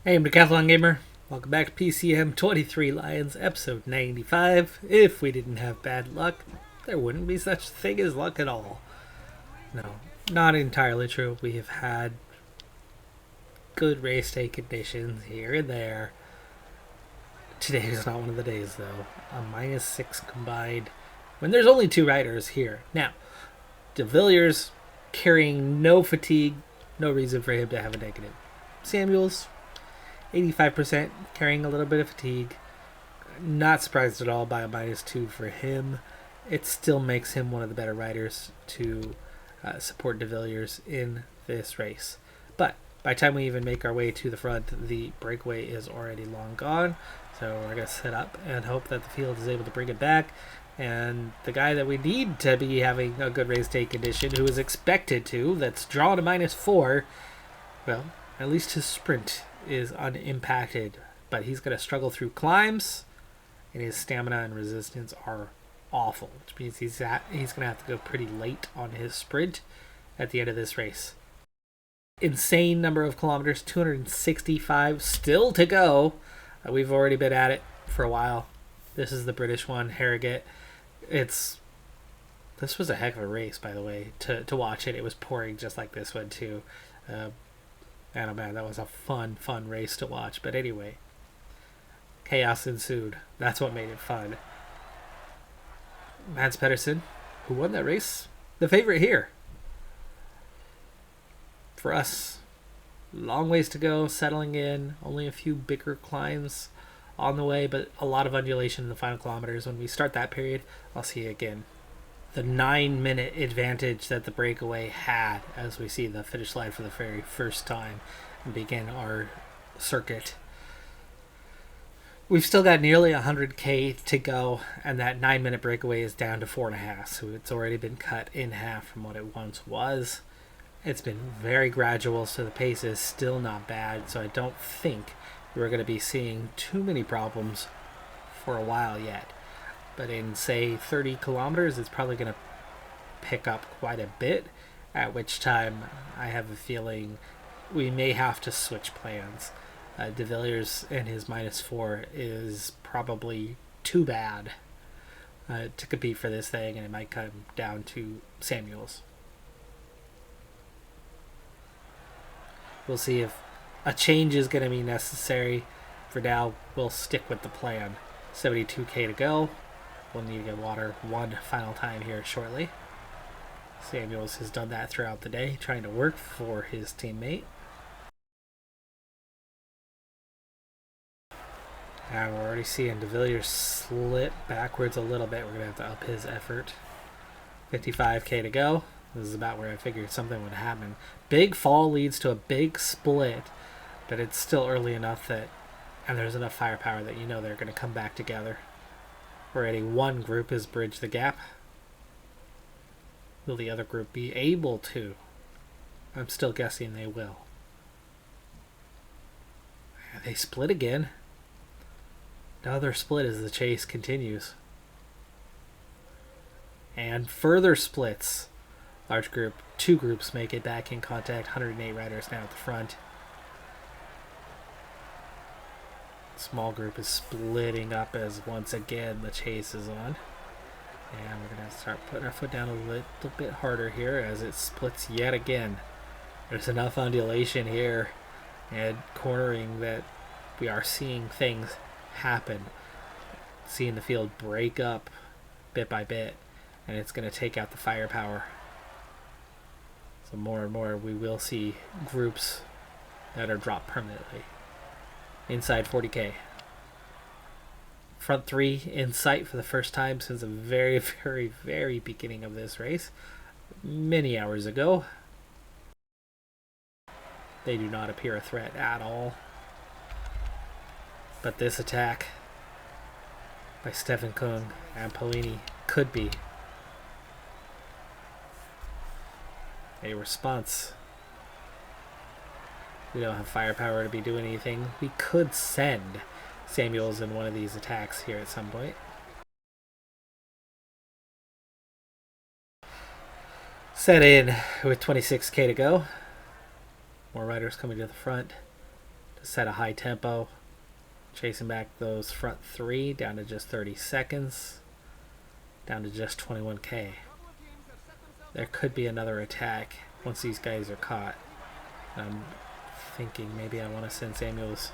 Hey, I'm Decathlon Gamer. Welcome back to PCM23 Lions, episode 95. If we didn't have bad luck, there wouldn't be such a thing as luck at all. No, not entirely true. We have had good race day conditions here and there. Today is not one of the days, though. A -6 combined when there's only two riders here. Now, De Villiers carrying no fatigue, no reason for him to have a negative. Samuels 85% carrying a little bit of fatigue. Not surprised at all by a -2 for him. It still makes him one of the better riders to support De Villiers in this race. But by the time we even make our way to the front, the breakaway is already long gone. So we're going to set up and hope that the field is able to bring it back. And the guy that we need to be having a good race day condition, who is expected to, that's drawn to -4, well, at least his sprint is unimpacted, but he's going to struggle through climbs, and his stamina and resistance are awful, which means he's going to have to go pretty late on his sprint at the end of this race. Insane number of kilometers, 265 still to go. We've already been at it for a while. This is the British one, Harrogate. This was a heck of a race, by the way, to watch it. It was pouring just like this one too. And oh man, that was a fun race to watch. But anyway, chaos ensued. That's what made it fun. Mads Pedersen, who won that race, the favorite here. For us, long ways to go, settling in, only a few bigger climbs on the way, but a lot of undulation in the final kilometers. When we start that period, I'll see you again. The 9-minute advantage that the breakaway had as we see the finish line for the very first time and begin our circuit. We've still got nearly 100k to go, and that 9-minute breakaway is down to 4.5, so it's already been cut in half from what it once was. It's been very gradual, so the pace is still not bad, so I don't think we're going to be seeing too many problems for a while yet. But in, say, 30 kilometers, it's probably going to pick up quite a bit, at which time I have a feeling we may have to switch plans. De Villiers and his -4 is probably too bad to compete for this thing, and it might come down to Samuels. We'll see if a change is going to be necessary. For now, we'll stick with the plan. 72k to go. We'll need to get water one final time here shortly. Samuels has done that throughout the day, trying to work for his teammate. And we're already seeing De Villiers slip backwards a little bit. We're going to have to up his effort. 55k to go. This is about where I figured something would happen. Big fall leads to a big split, but it's still early enough that, and there's enough firepower that you know they're going to come back together. Already one group has bridged the gap. Will the other group be able to? I'm still guessing they will. They split again. Another split as the chase continues. And further splits. Large group, two groups make it back in contact. 108 riders now at the front. Small group is splitting up as once again the chase is on. And we're going to start putting our foot down a little bit harder here as it splits yet again. There's enough undulation here and cornering that we are seeing things happen. Seeing the field break up bit by bit, and it's going to take out the firepower. So more and more we will see groups that are dropped permanently. Inside 40k. Front three in sight for the first time since the very, very, very beginning of this race. Many hours ago. They do not appear a threat at all. But this attack by Stefan Kung and Polini could be a response. We don't have firepower to be doing anything. We could send Samuels in one of these attacks here at some point. Set in with 26k to go. More riders coming to the front. set a high tempo, chasing back those front three down to just 30 seconds, down to just 21k. There could be another attack once these guys are caught. I'm thinking maybe I want to send Samuels.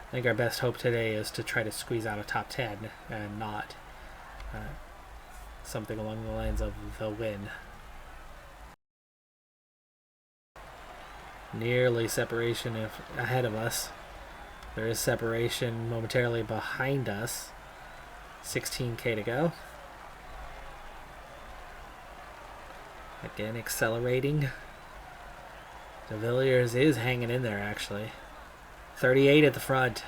I think our best hope today is to try to squeeze out a top 10 and not something along the lines of the win. Nearly separation ahead of us. There is separation momentarily behind us. 16k to go. Again, accelerating. De Villiers is hanging in there, actually. 38 at the front.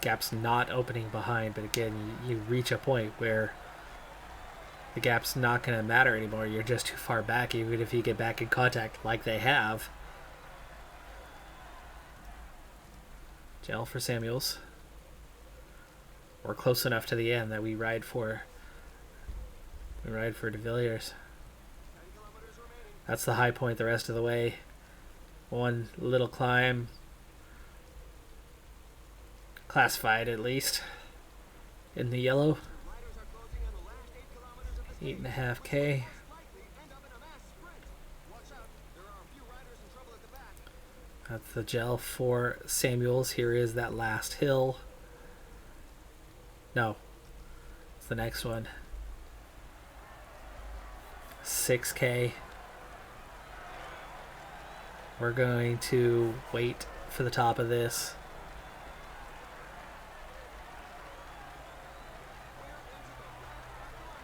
Gap's not opening behind, but again, you reach a point where the gap's not going to matter anymore. You're just too far back, even if you get back in contact like they have. Gel for Samuels. We're close enough to the end that we ride for De Villiers. That's the high point the rest of the way. One little climb. Classified at least. In the yellow. 8.5k. That's the gel for Samuels. Here is that last hill. No. It's the next one. 6k. We're going to wait for the top of this.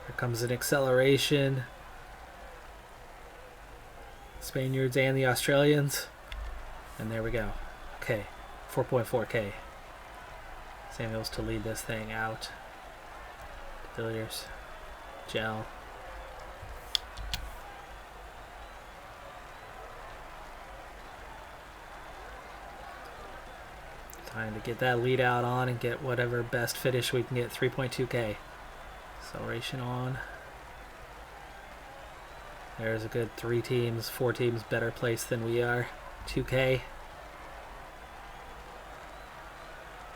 Here comes an acceleration. Spaniards and the Australians. And there we go. Okay, 4.4k. Samuels to lead this thing out. Villiers. Gel. Time to get that lead out on and get whatever best finish we can get. 3.2k. Acceleration on. There's a good 4 teams better placed than we are. 2k.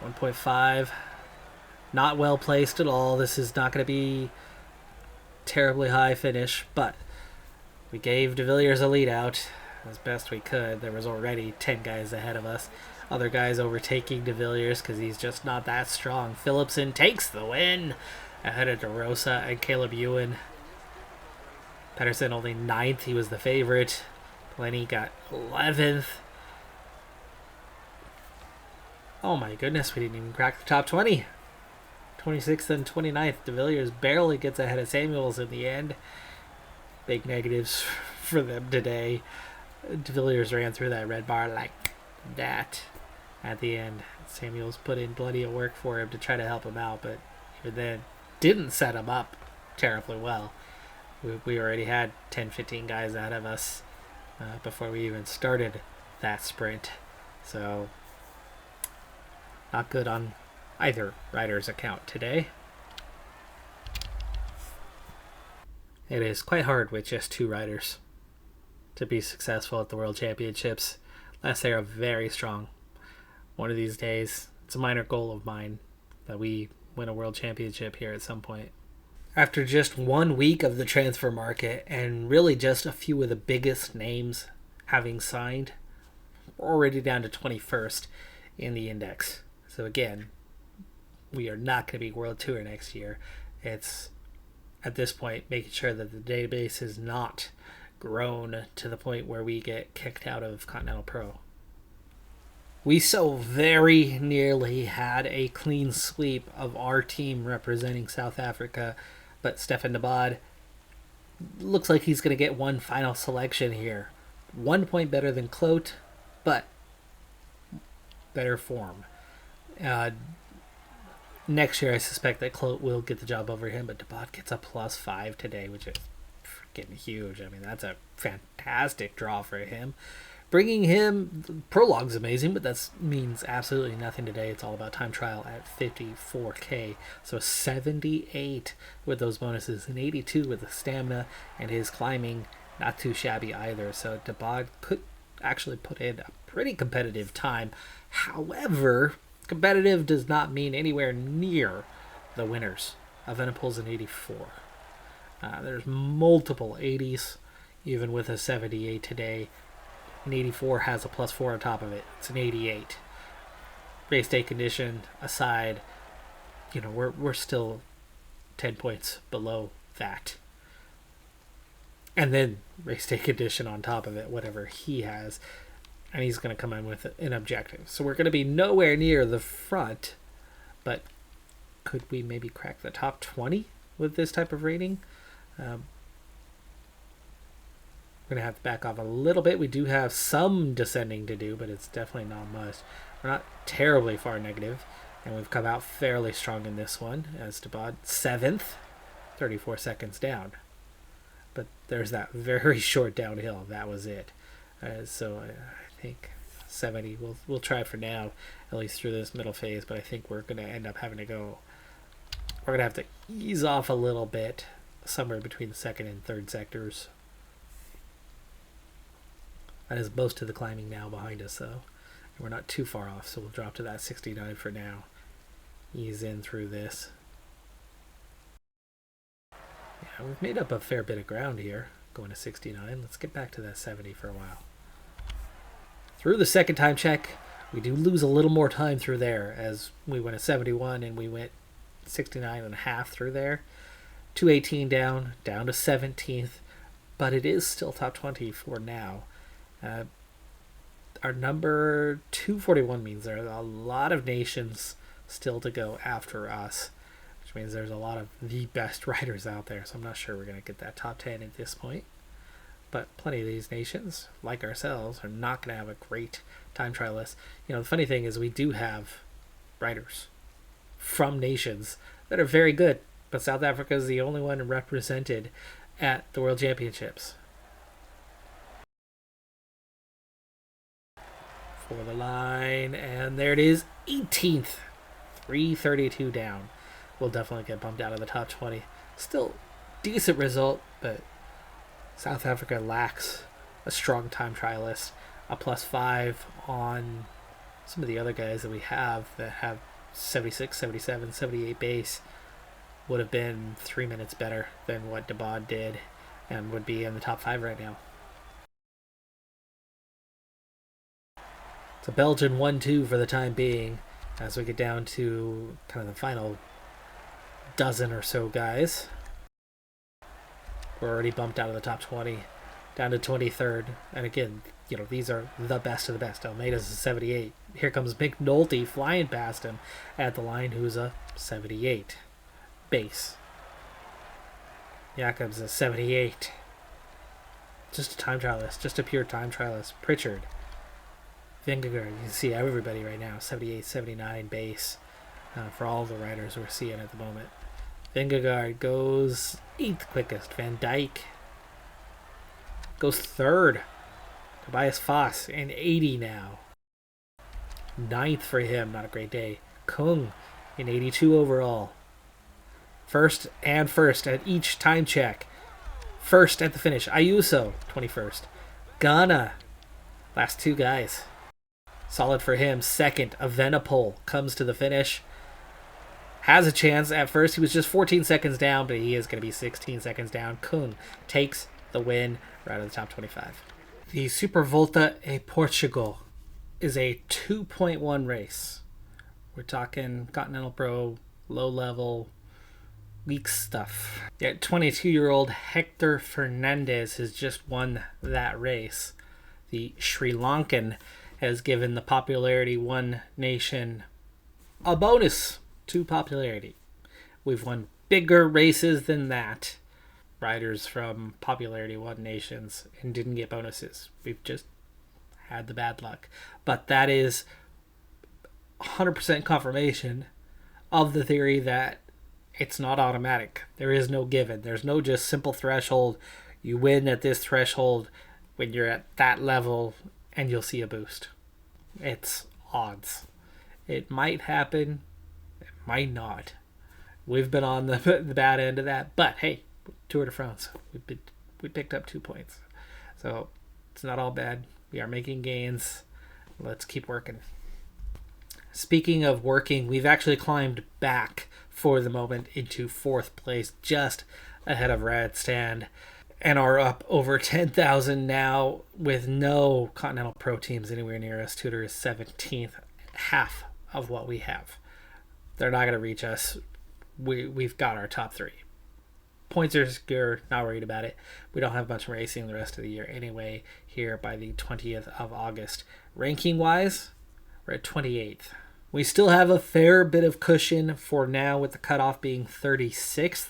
1.5. Not well placed at all. This is not going to be terribly high finish, but we gave De Villiers a lead out as best we could. There was already 10 guys ahead of us. Other guys overtaking De Villiers because he's just not that strong. Phillipson takes the win ahead of DeRosa and Caleb Ewan. Pedersen only 9th. He was the favorite. Lenny got 11th. Oh my goodness, we didn't even crack the top 20. 26th and 29th. De Villiers barely gets ahead of Samuels in the end. Big negatives for them today. De Villiers ran through that red bar like that at the end. Samuels put in plenty of work for him to try to help him out, but even then didn't set him up terribly well. We already had 10-15 guys ahead of us before we even started that sprint. So not good on either rider's account today. It is quite hard with just 2 riders to be successful at the World Championships unless they are very strong. One of these days, it's a minor goal of mine that we win a World Championship here at some point. After just 1 week of the transfer market and really just a few of the biggest names having signed, we're already down to 21st in the index. So again, we are not going to be World Tour next year. It's, at this point, making sure that the database is not grown to the point where we get kicked out of Continental Pro. We so very nearly had a clean sweep of our team representing South Africa, but Stefan de Bod looks like he's going to get one final selection here. 1 point better than Clote, but better form. Next year, I suspect that Clote will get the job over him, but de Bod gets a +5 today, which is freaking huge. I mean, that's a fantastic draw for him. bringing him, prologue's amazing, but that means absolutely nothing today. It's all about time trial at 54k. So 78 with those bonuses and 82 with the stamina, and his climbing not too shabby either. So Dabod could actually put in a pretty competitive time. However, competitive does not mean anywhere near the winners. Evenepoel's an 84. There's multiple 80s, even with a 78 today. An 84 has a +4 on top of it. It's an 88. Race day condition aside, we're still 10 points below that. And then race day condition on top of it, whatever he has. And he's going to come in with an objective. So we're going to be nowhere near the front, but could we maybe crack the top 20 with this type of rating? We're going to have to back off a little bit. We do have some descending to do, but it's definitely not much. We're not terribly far negative, and we've come out fairly strong in this one as Dabod 7th, 34 seconds down. But there's that very short downhill. That was it. So I think 70 we'll try for now, at least through this middle phase, but I think we're going to end up having to go, we're going to have to ease off a little bit somewhere between the second and third sectors. That is most of the climbing now behind us, though. And we're not too far off, so we'll drop to that 69 for now. Ease in through this. Yeah, we've made up a fair bit of ground here, going to 69. Let's get back to that 70 for a while. Through the second time check, we do lose a little more time through there, as we went at 71 and we went 69 and a half through there. 218 down to 17th, but it is still top 20 for now. Our number 241 means there are a lot of nations still to go after us, which means there's a lot of the best riders out there, so I'm not sure we're going to get that top 10 at this point. But plenty of these nations, like ourselves, are not going to have a great time trial list. The funny thing is we do have riders from nations that are very good, but South Africa is the only one represented at the World Championships. For the line, and there it is, 18th, 332 down. We'll definitely get bumped out of the top 20. Still decent result, but South Africa lacks a strong time trialist. A +5 on some of the other guys that we have that have 76, 77, 78 base would have been 3 minutes better than what Dabod did and would be in the top 5 right now. It's a Belgian 1-2 for the time being as we get down to kind of the final dozen or so guys. We're already bumped out of the top 20, down to 23rd. And again, these are the best of the best. Almeida's a 78. Here comes McNulty flying past him at the line, who's a 78 base. Jacob's a 78. Just a time trialist, just a pure time trialist. Pritchard, Vingegaard, you can see everybody right now, 78, 79 base for all the riders we're seeing at the moment. Vingegaard goes 8th quickest. Van Dijk goes 3rd. Tobias Foss in 80 now. 9th for him, not a great day. Kung in 82 overall. First at each time check. First at the finish. Ayuso, 21st. Ghana, last two guys. Solid for him. Second, Evenepoel comes to the finish. Has a chance. At first, he was just 14 seconds down, but he is going to be 16 seconds down. Kung takes the win right out of the top 25. The Supervolta e Portugal is a 2.1 race. We're talking Continental Pro, low level, weak stuff. Yeah, 22-year-old Hector Fernandez has just won that race. The Sri Lankan has given the Popularity One nation a bonus to popularity. We've won bigger races than that. Riders from Popularity One nations and didn't get bonuses. We've just had the bad luck. But that is 100% confirmation of the theory that it's not automatic. There is no given. There's no just simple threshold. You win at this threshold when you're at that level and you'll see a boost. It's odds. It might happen, it might not. We've been on the bad end of that, but hey, Tour de France, we picked up 2 points. So it's not all bad. We are making gains. Let's keep working. Speaking of working, we've actually climbed back for the moment into 4th place, just ahead of Radstand, and are up over 10,000 now with no Continental Pro teams anywhere near us. Tudor is 17th, half of what we have. They're not going to reach us. We've got our top 3. Points are secure, not worried about it. We don't have much racing the rest of the year anyway, here by the 20th of August. Ranking-wise, we're at 28th. We still have a fair bit of cushion for now, with the cutoff being 36th.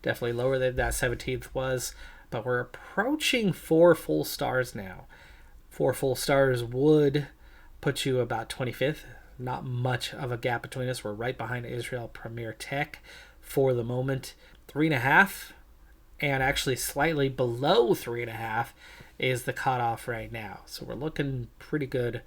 Definitely lower than that 17th was, but we're approaching 4 full stars now. 4 full stars would put you about 25th. Not much of a gap between us. We're right behind Israel Premier Tech for the moment. 3.5, and actually slightly below 3.5 is the cutoff right now. So we're looking pretty good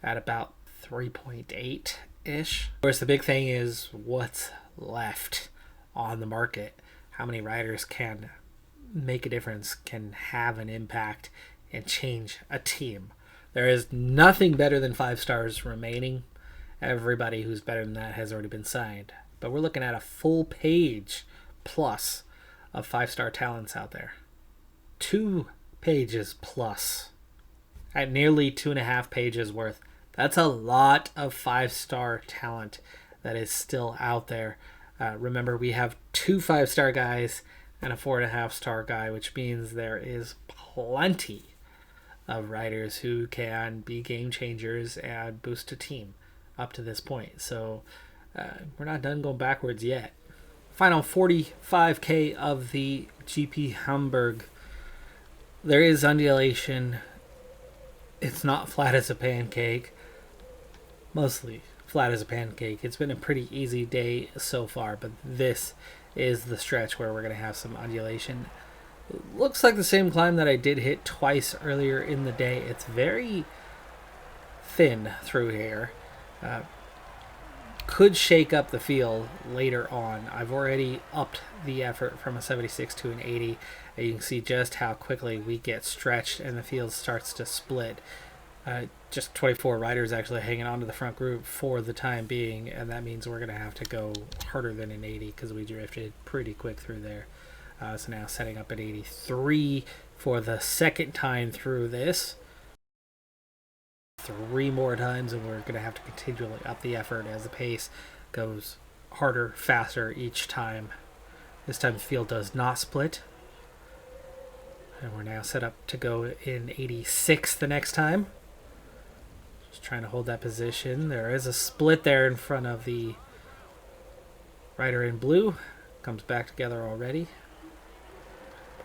at about 3.8-ish. Of course, the big thing is what's left on the market. How many riders can make a difference, can have an impact, and change a team. There is nothing better than 5 stars remaining. Everybody who's better than that has already been signed. But we're looking at a full page plus of 5-star talents out there. 2 pages plus at nearly 2.5 pages worth. That's a lot of 5-star talent that is still out there. Remember, we have 2 5-star guys and a 4.5-star guy, which means there is plenty of riders who can be game changers and boost a team up to this point. So we're not done going backwards yet. Final 45k of the GP Hamburg. There is undulation. It's not flat as a pancake. Mostly flat as a pancake. It's been a pretty easy day so far, but this is the stretch where we're going to have some undulation. Looks like the same climb that I did hit twice earlier in the day. It's very thin through here. Could shake up the field later on. I've already upped the effort from a 76 to an 80, and you can see just how quickly we get stretched and the field starts to split. Just 24 riders actually hanging on to the front group for the time being, and that means we're going to have to go harder than an 80 because we drifted pretty quick through there. So now setting up at 83 for the second time through this. 3 more times, and we're going to have to continually up the effort as the pace goes harder, faster each time. This time the field does not split. And we're now set up to go in 86 the next time. Just trying to hold that position. There is a split there in front of the rider in blue. Comes back together already.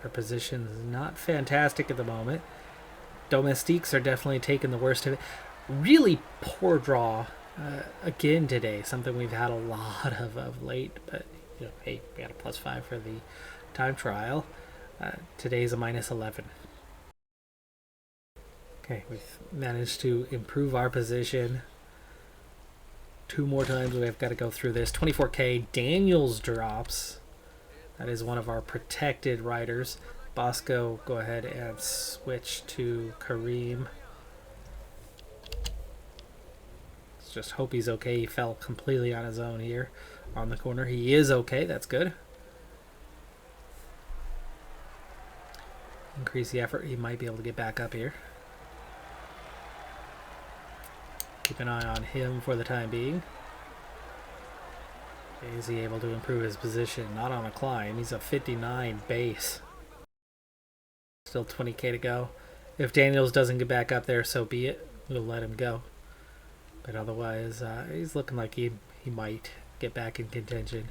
Our position is not fantastic at the moment. Domestiques are definitely taking the worst of it. Really poor draw again today. Something we've had a lot of late. But you know, hey, we got a +5 for the time trial. Today's a -11. Okay, we've managed to improve our position. 2 more times we've got to go through this. 24k, Daniels drops. That is one of our protected riders. Bosco, go ahead and switch to Kareem. Let's just hope he's okay. He fell completely on his own here on the corner. He is okay. That's good. Increase the effort. He might be able to get back up here. Keep an eye on him for the time being. Is he able to improve his position? Not on a climb. He's a 59 base. Still 20k to go. If Daniels doesn't get back up there, so be it. We'll let him go. But otherwise, he's looking like he might get back in contention.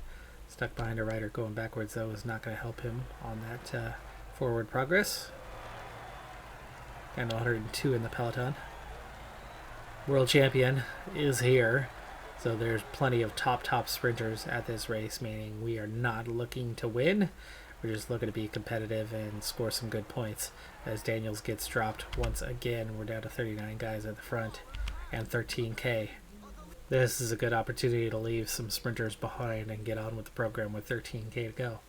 Stuck behind a rider going backwards, though, is not going to help him on that forward progress. And 102 in the peloton. World champion is here. So there's plenty of top sprinters at this race, meaning we are not looking to win. We're just looking to be competitive and score some good points. As Daniels gets dropped once again, we're down to 39 guys at the front and 13K. This is a good opportunity to leave some sprinters behind and get on with the program with 13K to go.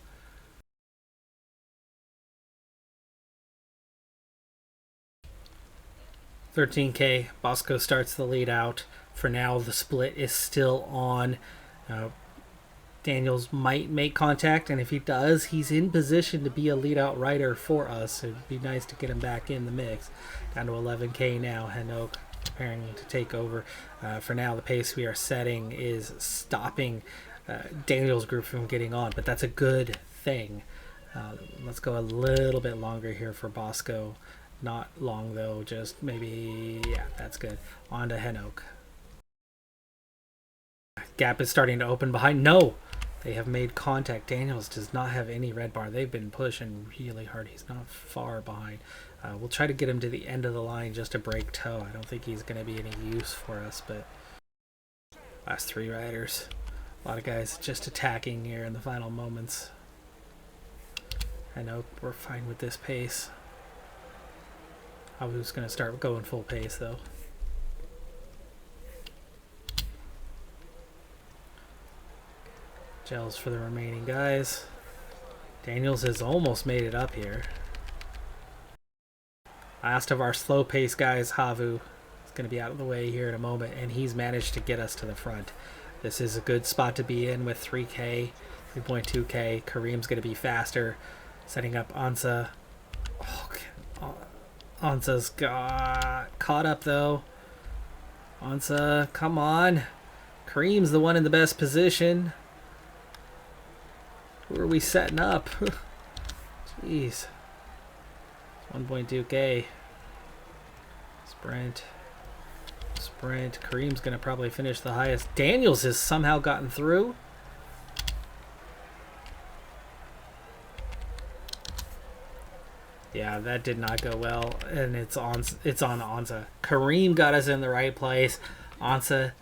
$13K, Bosco starts the lead out. For now, the split is still on. Daniels might make contact, and if he does, he's in position to be a lead-out rider for us. It'd be nice to get him back in the mix. Down to 11K now. Hanoch preparing to take over. For now, the pace we are setting is stopping Daniels' group from getting on, but that's a good thing. Let's go a little bit longer here for Bosco. Not long, though, just maybe, yeah, that's good. On to Hanoch. Gap is starting to open behind. No! They have made contact. Daniels does not have any red bar. They've been pushing really hard. He's not far behind. We'll try to get him to the end of the line just to break toe. I don't think he's going to be any use for us, but last three riders. A lot of guys just attacking here in the final moments. I know we're fine with this pace. I was going to start going full pace, though. Gels for the remaining guys. Daniels has almost made it up here. Last of our slow pace guys, Havu, is going to be out of the way here in a moment, and he's managed to get us to the front. This is a good spot to be in with 3K, 3.2K. Kareem's going to be faster, setting up Ansa. Oh, Ansa's got caught up though. Ansa, come on. Kareem's the one in the best position. Who are we setting up? Jeez. 1.2K. Sprint. Kareem's going to probably finish the highest. Daniels has somehow gotten through. Yeah, that did not go well, and it's on Ansa. Kareem got us in the right place. Ansa,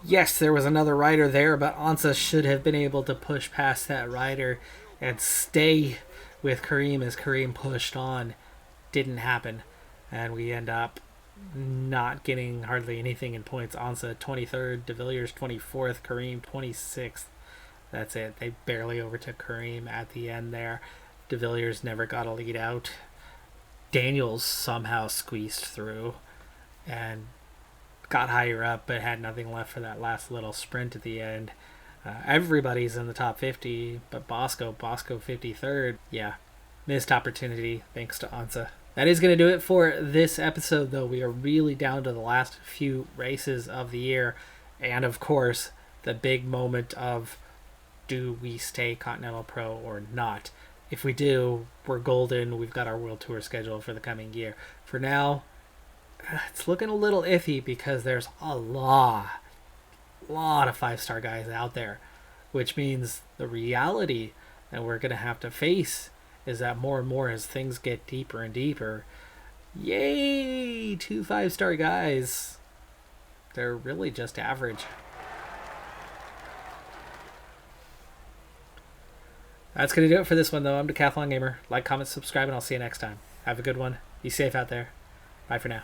yes, there was another rider there, but Ansa should have been able to push past that rider and stay with Kareem as Kareem pushed on. Didn't happen, and we end up not getting hardly anything in points. Ansa 23rd, De Villiers 24th, Kareem 26th. That's it. They barely overtook Kareem at the end there. De Villiers never got a lead out. Daniels somehow squeezed through and got higher up, but had nothing left for that last little sprint at the end. Everybody's in the top 50, but Bosco 53rd. Yeah, missed opportunity thanks to Ansa. That is going to do it for this episode, though. We are really down to the last few races of the year. And, of course, the big moment of, do we stay Continental Pro or not? If we do, we're golden. We've got our World Tour scheduled for the coming year. For now, it's looking a little iffy because there's a lot of five-star guys out there, which means the reality that we're going to have to face is that more and more as things get deeper and deeper, yay, 2 5-star guys, they're really just average. That's going to do it for this one, though. I'm Decathlon Gamer. Like, comment, subscribe, and I'll see you next time. Have a good one. Be safe out there. Bye for now.